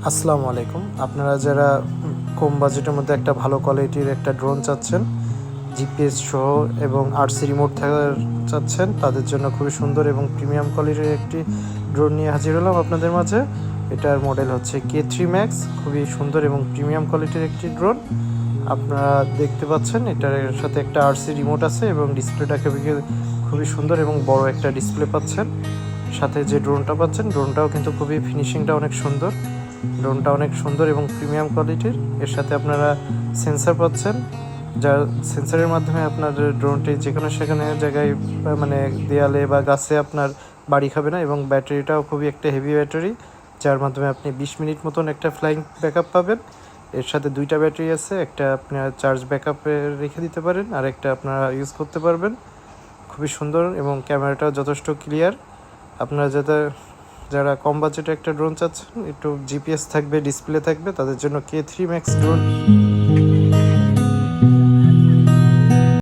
আসসালামু আলাইকুম। আপনারা যারা কম বাজেটের মধ্যে একটা ভালো কোয়ালিটির একটা ড্রোন চাচ্ছেন, জিপিএস সহ এবং আরসি রিমোট থাকার চাচ্ছেন, তাদের জন্য খুবই সুন্দর এবং প্রিমিয়াম কোয়ালিটির একটি ড্রোন নিয়ে হাজির হলাম আপনাদের মাঝে। এটার মডেল হচ্ছে K3 Max, খুবই সুন্দর এবং প্রিমিয়াম কোয়ালিটির একটি ড্রোন। আপনারা দেখতে পাচ্ছেন এটার সাথে একটা আরসি রিমোট আছে এবং ডিসপ্লেটা খুবই সুন্দর এবং বড় একটা ডিসপ্লে পাচ্ছেন। সাথে যে ড্রোনটা পাচ্ছেন, ড্রোনটাও কিন্তু খুবই ফিনিশিংটা অনেক সুন্দর। ড্রোনটা অনেক সুন্দর এবং প্রিমিয়াম কোয়ালিটির। এর সাথে আপনারা সেন্সর পাচ্ছেন, যার সেন্সরের মাধ্যমে আপনার ড্রোনটি যে কোনো সেখানে জায়গায় মানে দেয়ালে বা গাছে আপনার বাড়ি খাবে না। এবং ব্যাটারিটাও খুবই একটা হেভি ব্যাটারি, যার মাধ্যমে আপনি 20 মিনিট মতন একটা ফ্লাইং ব্যাকআপ পাবেন। এর সাথে দুইটা ব্যাটারি আছে, একটা আপনার চার্জ ব্যাকআপে রেখে দিতে পারেন আর একটা আপনারা ইউজ করতে পারবেন। খুবই সুন্দর এবং ক্যামেরাটাও যথেষ্ট ক্লিয়ার। আপনারা যারা কম বাজেটে একটা ড্রোন চাচ্ছেন, একটু জিপিএস থাকবে, ডিসপ্লে থাকবে, তাদের জন্য K3 Max ড্রোন